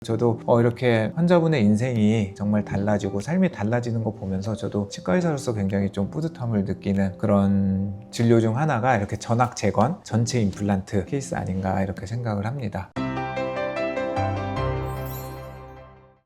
저도 이렇게 환자분의 인생이 정말 달라지고 삶이 달라지는 거 보면서 저도 치과의사로서 굉장히 좀 뿌듯함을 느끼는 그런 진료 중 하나가 이렇게 전악 재건 전체 임플란트 케이스 아닌가 이렇게 생각을 합니다.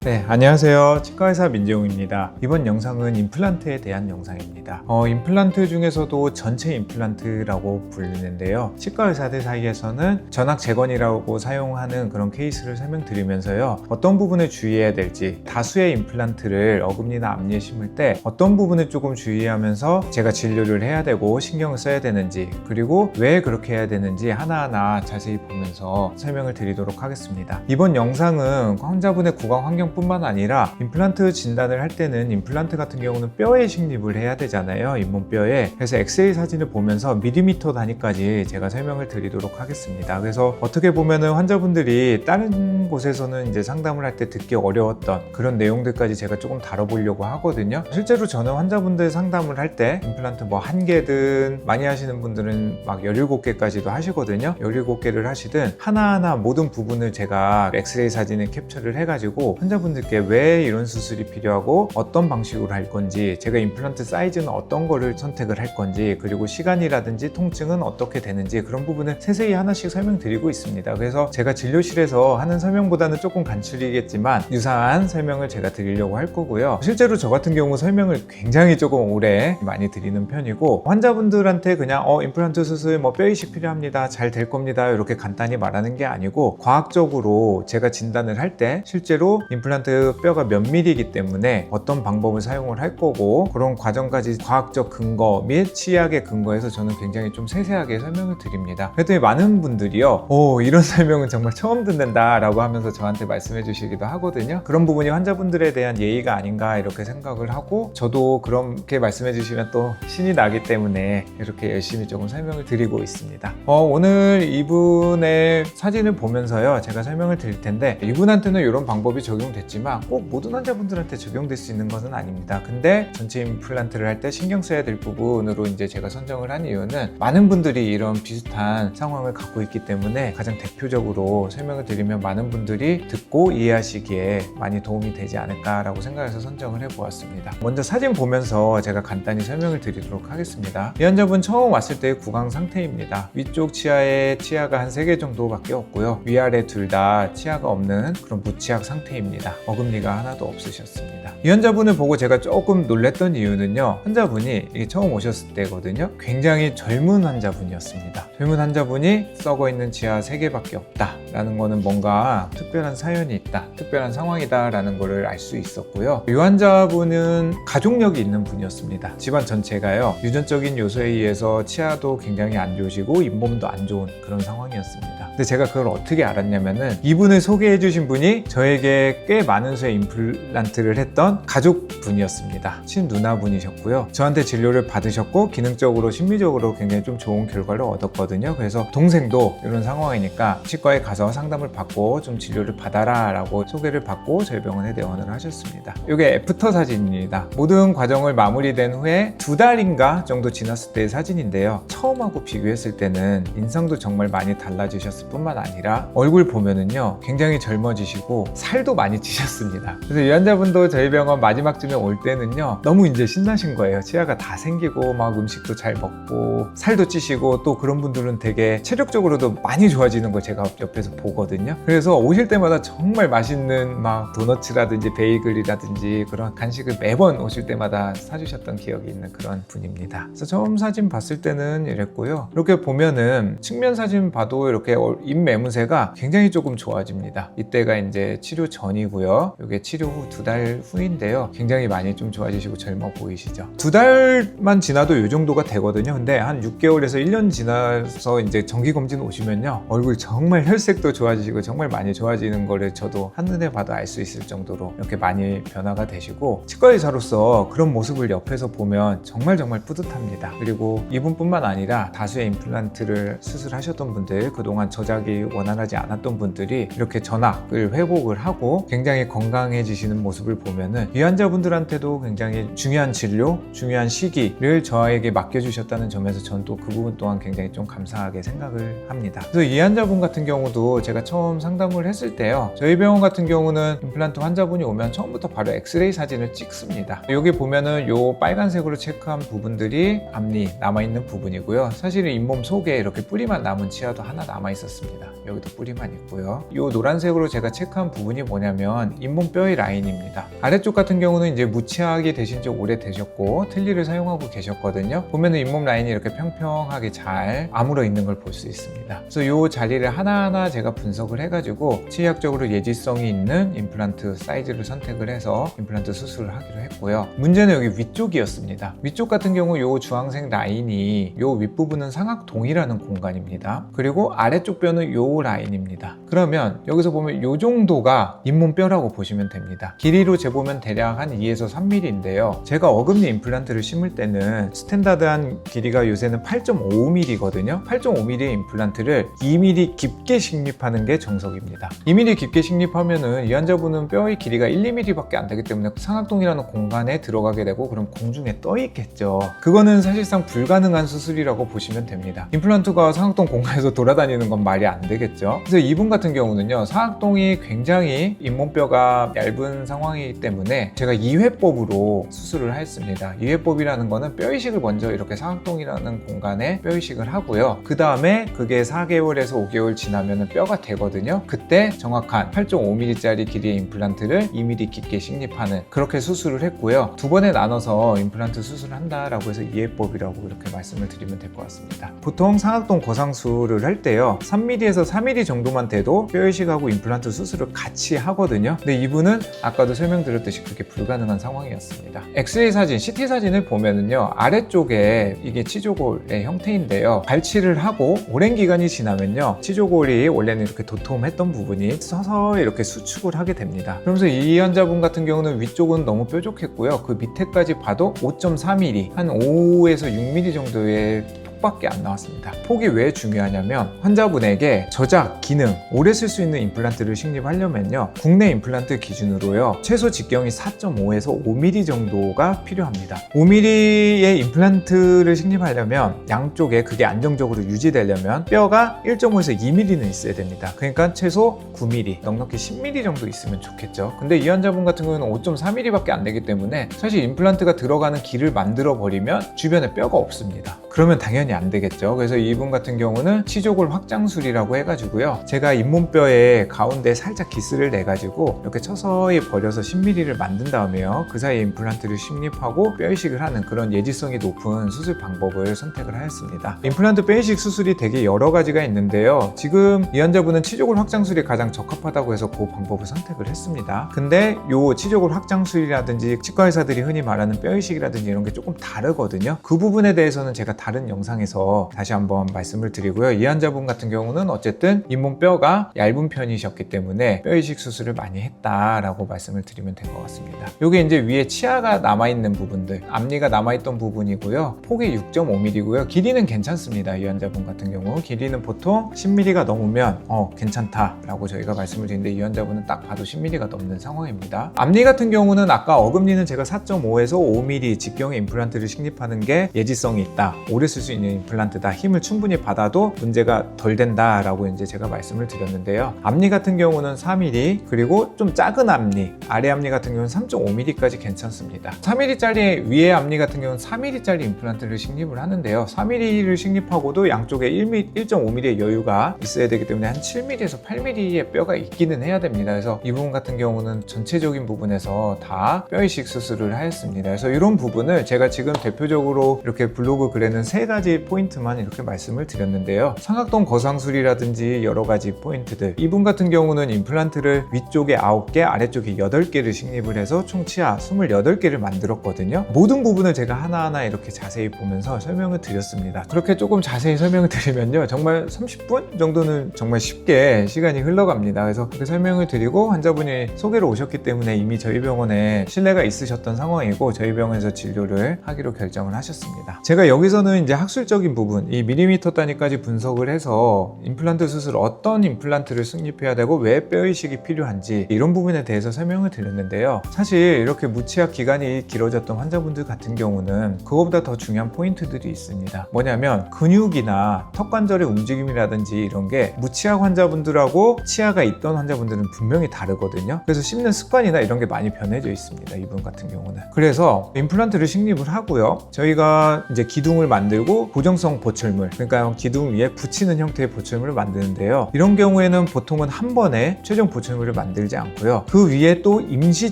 네, 안녕하세요. 치과의사 민재웅입니다. 이번 영상은 임플란트에 대한 영상입니다. 임플란트 중에서도 전체 임플란트라고 불리는데요. 치과의사들 사이에서는 전악 재건이라고 사용하는 그런 케이스를 설명드리면서요. 어떤 부분을 주의해야 될지, 다수의 임플란트를 어금니나 앞니에 심을 때 어떤 부분을 조금 주의하면서 제가 진료를 해야 되고 신경을 써야 되는지, 그리고 왜 그렇게 해야 되는지 하나하나 자세히 보면서 설명을 드리도록 하겠습니다. 이번 영상은 환자분의 구강 환경 뿐만 아니라 임플란트 진단을 할 때는 임플란트 같은 경우는 뼈에 식립을 해야 되잖아요, 잇몸뼈에. 그래서 엑스레이 사진을 보면서 밀리미터 단위까지 제가 설명을 드리도록 하겠습니다. 그래서 어떻게 보면은 환자분들이 다른 곳에서는 이제 상담을 할 때 듣기 어려웠던 그런 내용들까지 제가 조금 다뤄보려고 하거든요. 실제로 저는 환자분들 상담을 할 때 임플란트 뭐 1개든 많이 하시는 분들은 막 17개까지도 하시거든요. 17개를 하시든 하나하나 모든 부분을 제가 엑스레이 사진을 캡처를 해가지고 환자분들께 왜 이런 수술이 필요하고 어떤 방식으로 할 건지, 제가 임플란트 사이즈는 어떤 거를 선택을 할 건지, 그리고 시간이라든지 통증은 어떻게 되는지 그런 부분을 세세히 하나씩 설명드리고 있습니다. 그래서 제가 진료실에서 하는 설명보다는 조금 간추리겠지만 유사한 설명을 제가 드리려고 할 거고요. 실제로 저 같은 경우 설명을 굉장히 조금 오래 많이 드리는 편이고, 환자분들한테 그냥 임플란트 수술 뭐 뼈 이식 필요합니다, 잘 될 겁니다 이렇게 간단히 말하는 게 아니고, 과학적으로 제가 진단을 할 때 실제로 임플란트 뼈가 몇 밀리이기 때문에 어떤 방법을 사용을 할 거고, 그런 과정까지 과학적 근거 및 치약의 근거에서 저는 굉장히 좀 세세하게 설명을 드립니다. 그랬더니 많은 분들이요, 이런 설명은 정말 처음 듣는다 라고 하면서 저한테 말씀해 주시기도 하거든요. 그런 부분이 환자분들에 대한 예의가 아닌가 이렇게 생각을 하고, 저도 그렇게 말씀해 주시면 또 신이 나기 때문에 이렇게 열심히 조금 설명을 드리고 있습니다. 오늘 이분의 사진을 보면서요, 제가 설명을 드릴 텐데, 이분한테는 이런 방법이 적용됐지만 꼭 모든 환자분들한테 적용될 수 있는 것은 아닙니다. 근데 전체 임플란트를 할 때 신경 써야 될 부분으로 이제 제가 선정을 한 이유는, 많은 분들이 이런 비슷한 상황을 갖고 있기 때문에 가장 대표적으로 설명을 드리면 많은 분들이 듣고 이해하시기에 많이 도움이 되지 않을까라고 생각해서 선정을 해보았습니다. 먼저 사진 보면서 제가 간단히 설명을 드리도록 하겠습니다. 이 환자분 처음 왔을 때의 구강 상태입니다. 위쪽 치아에 치아가 한 3개 정도밖에 없고요. 위아래 둘 다 치아가 없는 그런 무치약 상태입니다. 어금니가 하나도 없으셨습니다. 이 환자분을 보고 제가 조금 놀랐던 이유는요, 환자분이 이게 처음 오셨을 때거든요. 굉장히 젊은 환자분이었습니다. 젊은 환자분이 썩어 있는 치아 3개밖에 없다 라는 거는 뭔가 특별한 사연이 있다, 특별한 상황이다 라는 거를 알 수 있었고요. 이 환자분은 가족력이 있는 분이었습니다. 집안 전체가요, 유전적인 요소에 의해서 치아도 굉장히 안 좋으시고 잇몸도 안 좋은 그런 상황이었습니다. 근데 제가 그걸 어떻게 알았냐면은, 이분을 소개해 주신 분이 저에게 꽤 많은 수의 임플란트를 했던 가족분이었습니다. 친누나분이셨고요. 저한테 진료를 받으셨고 기능적으로 심리적으로 굉장히 좀 좋은 결과를 얻었거든요. 그래서 동생도 이런 상황이니까 치과에 가서 상담을 받고 좀 진료를 받아라 라고 소개를 받고 저희 병원에 내원을 하셨습니다. 이게 애프터 사진입니다. 모든 과정을 마무리된 후에 2달인가 정도 지났을 때의 사진인데요. 처음하고 비교했을 때는 인상도 정말 많이 달라지셨을 뿐만 아니라 얼굴 보면은요, 굉장히 젊어지시고 살도 많이 찌셨습니다. 그래서 이 환자분도 저희 병원 마지막쯤에 올 때는요, 너무 이제 신나신 거예요. 치아가 다 생기고 막 음식도 잘 먹고 살도 찌시고, 또 그런 분들은 되게 체력적으로도 많이 좋아지는 걸 제가 옆에서 보거든요. 그래서 오실 때마다 정말 맛있는 막 도너츠라든지 베이글이라든지 그런 간식을 매번 오실 때마다 사주셨던 기억이 있는 그런 분입니다. 그래서 처음 사진 봤을 때는 이랬고요. 이렇게 보면은 측면 사진 봐도 이렇게 입매무새가 굉장히 조금 좋아집니다. 이때가 이제 치료 전이고요. 이게 치료 후 2달 후인데요. 굉장히 많이 좀 좋아지시고 젊어 보이시죠? 2달만 지나도 이 정도가 되거든요. 근데 한 6개월에서 1년 지나서 이제 정기검진 오시면요, 얼굴 정말 혈색도 좋아지시고 정말 많이 좋아지는 거를 저도 한눈에 봐도 알 수 있을 정도로 이렇게 많이 변화가 되시고, 치과의사로서 그런 모습을 옆에서 보면 정말 뿌듯합니다. 그리고 이분뿐만 아니라 다수의 임플란트를 수술하셨던 분들, 그동안 저 저작이 원활하지 않았던 분들이 이렇게 전악을 회복을 하고 굉장히 건강해지시는 모습을 보면은 이 환자분들한테도 굉장히 중요한 진료, 중요한 시기를 저에게 맡겨주셨다는 점에서 저는 또 그 부분 또한 굉장히 좀 감사하게 생각을 합니다. 그래서 이 환자분 같은 경우도 제가 처음 상담을 했을 때요, 저희 병원 같은 경우는 임플란트 환자분이 오면 처음부터 바로 엑스레이 사진을 찍습니다. 여기 보면은 요 빨간색으로 체크한 부분들이 앞니 남아있는 부분이고요. 사실은 잇몸 속에 이렇게 뿌리만 남은 치아도 하나 남아 있었습니다. 여기도 뿌리만 있고요. 요 노란색으로 제가 체크한 부분이 뭐냐면 잇몸 뼈의 라인입니다. 아래쪽 같은 경우는 이제 무치하게 되신 지 오래 되셨고 틀니를 사용하고 계셨거든요. 보면은 잇몸 라인이 이렇게 평평하게 잘 아물어 있는 걸 볼 수 있습니다. 그래서 요 자리를 하나하나 제가 분석을 해가지고 치의학적으로 예지성이 있는 임플란트 사이즈를 선택을 해서 임플란트 수술을 하기로 했고요. 문제는 여기 위쪽이었습니다. 위쪽 같은 경우 요 주황색 라인이 요 윗부분은 상악동이라는 공간입니다. 그리고 아래쪽 뼈는 요 라인입니다. 그러면 여기서 보면 요 정도가 잇몸뼈라고 보시면 됩니다. 길이로 재보면 대략 한 2에서 3mm인데요. 제가 어금니 임플란트를 심을 때는 스탠다드한 길이가 요새는 8.5mm거든요. 8.5mm의 임플란트를 2mm 깊게 식립하는 게 정석입니다. 2mm 깊게 식립하면은 이 환자분은 뼈의 길이가 1, 2mm밖에 안 되기 때문에 상악동이라는 공간에 들어가게 되고 그럼 공중에 떠 있겠죠. 그거는 사실상 불가능한 수술이라고 보시면 됩니다. 임플란트가 상악동 공간에서 돌아다니는 건 말이 안 되겠죠. 그래서 이분 같은 경우는요, 상악동이 굉장히 잇몸뼈가 얇은 상황이기 때문에 제가 2회법으로 수술을 했습니다. 2회법이라는 거는 뼈이식을 먼저 이렇게 상악동이라는 공간에 뼈이식을 하고요. 그 다음에 그게 4개월에서 5개월 지나면 뼈가 되거든요. 그때 정확한 8.5mm짜리 길이의 임플란트를 2mm 깊게 식립하는 그렇게 수술을 했고요. 두 번에 나눠서 임플란트 수술을 한다라고 해서 2회법이라고 이렇게 말씀을 드리면 될 것 같습니다. 보통 상악동 거상술을 할 때요, 3mm에서 4mm 정도만 돼도 뼈이식하고 임플란트 수술을 같이 하거든요. 근데 이분은 아까도 설명드렸듯이 그게 불가능한 상황이었습니다. 엑스레이 사진, CT 사진을 보면은요, 아래쪽에 이게 치조골의 형태인데요, 발치를 하고 오랜 기간이 지나면요, 치조골이 원래는 이렇게 도톰했던 부분이 서서히 이렇게 수축을 하게 됩니다. 그러면서 이 환자분 같은 경우는 위쪽은 너무 뾰족했고요. 그 밑에까지 봐도 5.4mm, 한 5에서 6mm 정도의 폭밖에 안 나왔습니다. 폭이 왜 중요하냐면 환자분에게 저작, 기능, 오래 쓸 수 있는 임플란트를 식립하려면요, 국내 임플란트 기준으로요, 최소 직경이 4.5에서 5mm 정도가 필요합니다. 5mm의 임플란트를 식립하려면 양쪽에 그게 안정적으로 유지되려면 뼈가 1.5에서 2mm는 있어야 됩니다. 그러니까 최소 9mm, 넉넉히 10mm 정도 있으면 좋겠죠. 근데 이 환자분 같은 경우는 5.4mm밖에 안 되기 때문에 사실 임플란트가 들어가는 길을 만들어 버리면 주변에 뼈가 없습니다. 그러면 당연히 안 되겠죠. 그래서 이분 같은 경우는 치조골 확장술이라고 해가지고요, 제가 잇몸뼈에 가운데 살짝 기스를 내가지고 이렇게 서서히 버려서 10mm를 만든 다음에요, 그 사이에 임플란트를 식립하고 뼈이식을 하는 그런 예지성이 높은 수술 방법을 선택을 하였습니다. 임플란트 뼈이식 수술이 되게 여러 가지가 있는데요, 지금 이 환자분은 치조골 확장술이 가장 적합하다고 해서 그 방법을 선택을 했습니다. 근데 요 치조골 확장술이라든지 치과 의사들이 흔히 말하는 뼈이식이라든지 이런 게 조금 다르거든요. 그 부분에 대해서는 제가 다른 영상에서 다시 한번 말씀을 드리고요. 이 환자분 같은 경우는 어쨌든 잇몸뼈가 얇은 편이셨기 때문에 뼈이식 수술을 많이 했다라고 말씀을 드리면 될 것 같습니다. 요게 이제 위에 치아가 남아있는 부분들, 앞니가 남아있던 부분이고요. 폭이 6.5mm고요. 길이는 괜찮습니다. 이 환자분 같은 경우 길이는 보통 10mm가 넘으면 괜찮다라고 저희가 말씀을 드리는데 이 환자분은 딱 봐도 10mm가 넘는 상황입니다. 앞니 같은 경우는 아까 어금니는 제가 4.5에서 5mm 직경의 임플란트를 식립하는 게 예지성이 있다, 오래 쓸 수 있는 임플란트다, 힘을 충분히 받아도 문제가 덜 된다라고 이제 제가 말씀을 드렸는데요. 앞니 같은 경우는 4mm, 그리고 좀 작은 앞니, 아래 앞니 같은 경우는 3.5mm까지 괜찮습니다. 4mm짜리 위에 앞니 같은 경우는 4mm짜리 임플란트를 식립을 하는데요, 4mm를 식립하고도 양쪽에 1.5mm의 여유가 있어야 되기 때문에 한 7mm에서 8mm의 뼈가 있기는 해야 됩니다. 그래서 이 부분 같은 경우는 전체적인 부분에서 다 뼈이식 수술을 하였습니다. 그래서 이런 부분을 제가 지금 대표적으로 이렇게 블로그 글에는 3가지 포인트만 이렇게 말씀을 드렸는데요, 상악동 거상술이라든지 여러 가지 포인트들, 이분 같은 경우는 임플란트를 위쪽에 9개, 아래쪽에 8개를 식립을 해서 총 치아 28개를 만들었거든요. 모든 부분을 제가 하나하나 이렇게 자세히 보면서 설명을 드렸습니다. 그렇게 조금 자세히 설명을 드리면요, 정말 30분 정도는 정말 쉽게 시간이 흘러갑니다. 그래서 그렇게 설명을 드리고 환자분이 소개로 오셨기 때문에 이미 저희 병원에 신뢰가 있으셨던 상황이고 저희 병원에서 진료를 하기로 결정을 하셨습니다. 제가 여기서는 이제 학술 구체적인 부분, 이 밀리미터 단위까지 분석을 해서 임플란트 수술 어떤 임플란트를 승립해야 되고 왜 뼈 이식이 필요한지 이런 부분에 대해서 설명을 드렸는데요. 사실 이렇게 무치약 기간이 길어졌던 환자분들 같은 경우는 그거보다 더 중요한 포인트들이 있습니다. 뭐냐면 근육이나 턱관절의 움직임이라든지 이런 게 무치약 환자분들하고 치아가 있던 환자분들은 분명히 다르거든요. 그래서 씹는 습관이나 이런 게 많이 변해져 있습니다. 이분 같은 경우는. 그래서 임플란트를 식립을 하고요. 저희가 이제 기둥을 만들고 고정성 보철물, 그러니까 기둥 위에 붙이는 형태의 보철물을 만드는데요. 이런 경우에는 보통은 한 번에 최종 보철물을 만들지 않고요. 그 위에 또 임시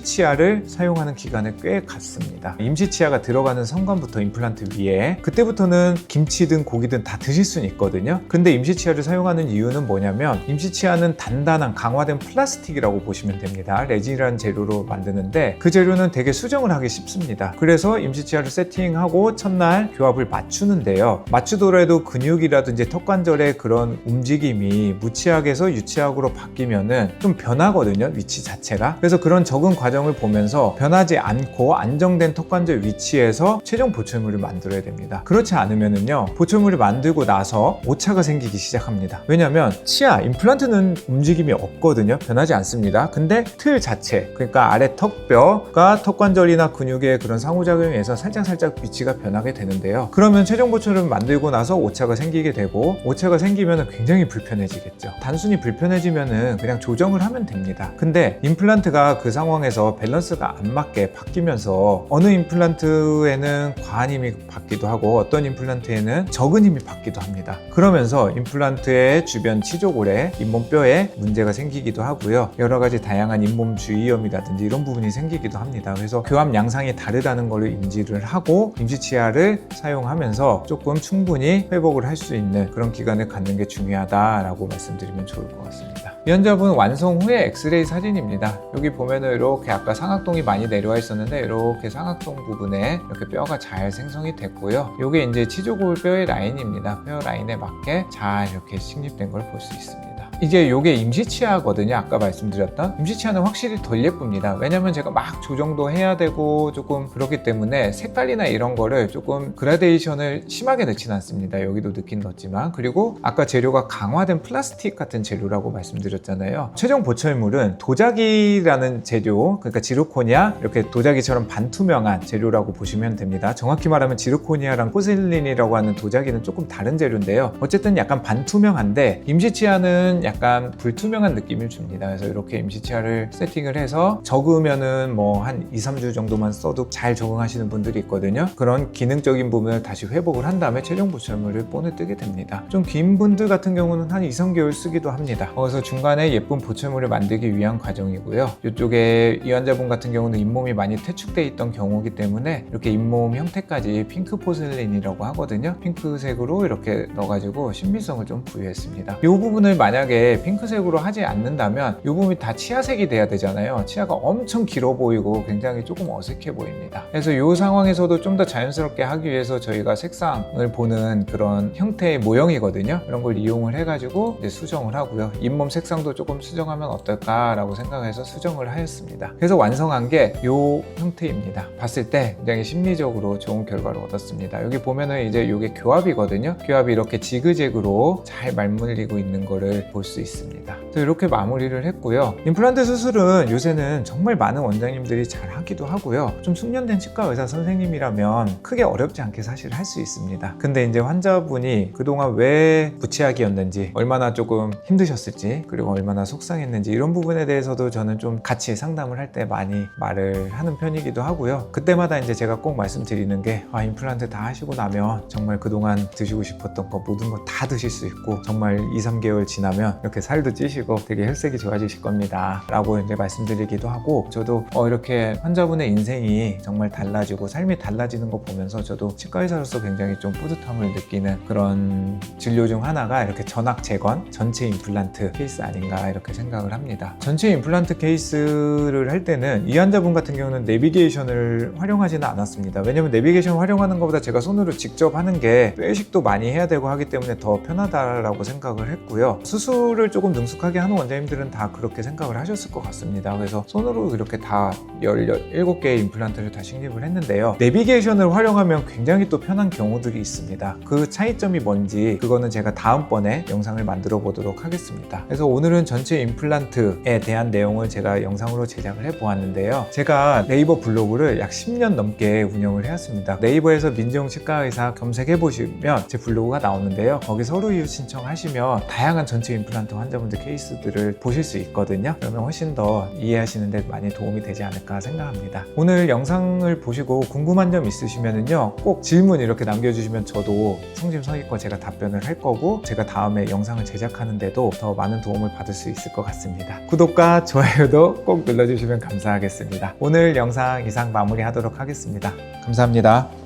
치아를 사용하는 기간을 꽤 갖습니다. 임시 치아가 들어가는 성관부터 임플란트 위에, 그때부터는 김치든 고기든 다 드실 수는 있거든요. 근데 임시 치아를 사용하는 이유는 뭐냐면 임시 치아는 단단한 강화된 플라스틱이라고 보시면 됩니다. 레진이라는 재료로 만드는데 그 재료는 되게 수정을 하기 쉽습니다. 그래서 임시 치아를 세팅하고 첫날 교합을 맞추는데요. 맞추더라도 근육이라든지 턱관절의 그런 움직임이 무치약에서 유치약으로 바뀌면은 좀 변하거든요, 위치 자체가. 그래서 그런 적응 과정을 보면서 변하지 않고 안정된 턱관절 위치에서 최종 보철물을 만들어야 됩니다. 그렇지 않으면은요, 보철물을 만들고 나서 오차가 생기기 시작합니다. 왜냐면 치아, 임플란트는 움직임이 없거든요. 변하지 않습니다. 근데 틀 자체, 그러니까 아래 턱뼈가 턱관절이나 근육의 그런 상호작용에 의해서 살짝 위치가 변하게 되는데요. 그러면 최종 보철을 만들고 나서 오차가 생기게 되고, 오차가 생기면 굉장히 불편해지겠죠. 단순히 불편해지면은 그냥 조정을 하면 됩니다. 근데 임플란트가 그 상황에서 밸런스가 안 맞게 바뀌면서 어느 임플란트에는 과한 힘이 받기도 하고 어떤 임플란트에는 적은 힘이 받기도 합니다. 그러면서 임플란트의 주변 치조골에, 잇몸뼈에 문제가 생기기도 하고요. 여러 가지 다양한 잇몸 주위염이라든지 이런 부분이 생기기도 합니다. 그래서 교합 양상이 다르다는 것을 인지를 하고 임시치아를 사용하면서 조금 충분히 회복을 할 수 있는 그런 기간을 갖는 게 중요하다라고 말씀드리면 좋을 것 같습니다. 이 환자분 완성 후의 엑스레이 사진입니다. 여기 보면은 이렇게 아까 상악동이 많이 내려와 있었는데 이렇게 상악동 부분에 이렇게 뼈가 잘 생성이 됐고요. 이게 이제 치조골 뼈의 라인입니다. 뼈 라인에 맞게 잘 이렇게 식립된 걸 볼 수 있습니다. 이제 요게 임시치아거든요. 아까 말씀드렸던 임시치아는 확실히 덜 예쁩니다. 왜냐면 제가 막 조정도 해야 되고 조금 그렇기 때문에 색깔이나 이런 거를 조금 그라데이션을 심하게 넣지는 않습니다. 여기도 넣긴 넣었지만. 그리고 아까 재료가 강화된 플라스틱 같은 재료라고 말씀드렸잖아요. 최종 보철물은 도자기라는 재료, 그러니까 지르코니아, 이렇게 도자기처럼 반투명한 재료라고 보시면 됩니다. 정확히 말하면 지르코니아랑 포슬린이라고 하는 도자기는 조금 다른 재료인데요. 어쨌든 약간 반투명한데 임시치아는 약간 불투명한 느낌을 줍니다. 그래서 이렇게 임시치아를 세팅을 해서 적으면은 뭐 한 2-3주 정도만 써도 잘 적응하시는 분들이 있거든요. 그런 기능적인 부분을 다시 회복을 한 다음에 최종 보철물을 본을 뜨게 됩니다. 좀 긴 분들 같은 경우는 한 2-3개월 쓰기도 합니다. 그래서 중간에 예쁜 보철물을 만들기 위한 과정이고요. 이쪽에 이 환자분 같은 경우는 잇몸이 많이 퇴축되어 있던 경우이기 때문에 이렇게 잇몸 형태까지 핑크 포슬린이라고 하거든요. 핑크색으로 이렇게 넣어가지고 신비성을 좀 부여했습니다. 이 부분을 만약에 핑크색으로 하지 않는다면 이 부분이 다 치아색이 돼야 되잖아요. 치아가 엄청 길어 보이고 굉장히 조금 어색해 보입니다. 그래서 이 상황에서도 좀 더 자연스럽게 하기 위해서 저희가 색상을 보는 그런 형태의 모형이거든요. 이런 걸 이용을 해가지고 이제 수정을 하고요. 잇몸 색상도 조금 수정하면 어떨까라고 생각해서 수정을 하였습니다. 그래서 완성한 게 이 형태입니다. 봤을 때 굉장히 심리적으로 좋은 결과를 얻었습니다. 여기 보면은 이제 이게 교합이거든요. 교합이 이렇게 지그재그로 잘 말물리고 있는 거를 볼 수 있습니다. 이렇게 마무리를 했고요. 임플란트 수술은 요새는 정말 많은 원장님들이 잘 하기도 하고요. 좀 숙련된 치과 의사 선생님이라면 크게 어렵지 않게 사실 할 수 있습니다. 근데 이제 환자분이 그동안 왜 부치약이었는지, 얼마나 조금 힘드셨을지, 그리고 얼마나 속상했는지 이런 부분에 대해서도 저는 좀 같이 상담을 할 때 많이 말을 하는 편이기도 하고요. 그때마다 이제 제가 꼭 말씀드리는 게 임플란트 다 하시고 나면 정말 그동안 드시고 싶었던 거 모든 거 다 드실 수 있고 정말 2-3개월 지나면 이렇게 살도 찌시고 되게 혈색이 좋아지실 겁니다 라고 이제 말씀드리기도 하고, 저도 이렇게 환자분의 인생이 정말 달라지고 삶이 달라지는 거 보면서 저도 치과의사로서 굉장히 좀 뿌듯함을 느끼는 그런 진료 중 하나가 이렇게 전악 재건 전체 임플란트 케이스 아닌가 이렇게 생각을 합니다. 전체 임플란트 케이스를 할 때는 이 환자분 같은 경우는 내비게이션을 활용하지는 않았습니다. 왜냐면 내비게이션 활용하는 것보다 제가 손으로 직접 하는 게 뼈이식도 많이 해야 되고 하기 때문에 더 편하다라고 생각을 했고요. 수술 손으로를 조금 능숙하게 하는 원장님들은 다 그렇게 생각을 하셨을 것 같습니다. 그래서 손으로 이렇게 다 17개의 임플란트를 다 식립을 했는데요. 내비게이션을 활용하면 굉장히 또 편한 경우들이 있습니다. 그 차이점이 뭔지 그거는 제가 다음번에 영상을 만들어 보도록 하겠습니다. 그래서 오늘은 전체 임플란트에 대한 내용을 제가 영상으로 제작을 해 보았는데요. 제가 네이버 블로그를 약 10년 넘게 운영을 해왔습니다. 네이버에서 민재용 치과의사 검색해 보시면 제 블로그가 나오는데요. 거기 서류 이유 신청하시면 다양한 전체 임플란트 환자분들 케이스들을 보실 수 있거든요. 그러면 훨씬 더 이해하시는 데 많이 도움이 되지 않을까 생각합니다. 오늘 영상을 보시고 궁금한 점 있으시면은요, 꼭 질문 이렇게 남겨주시면 저도 성심성의껏 제가 답변을 할 거고, 제가 다음에 영상을 제작하는데도 더 많은 도움을 받을 수 있을 것 같습니다. 구독과 좋아요도 꼭 눌러주시면 감사하겠습니다. 오늘 영상 이상 마무리하도록 하겠습니다. 감사합니다.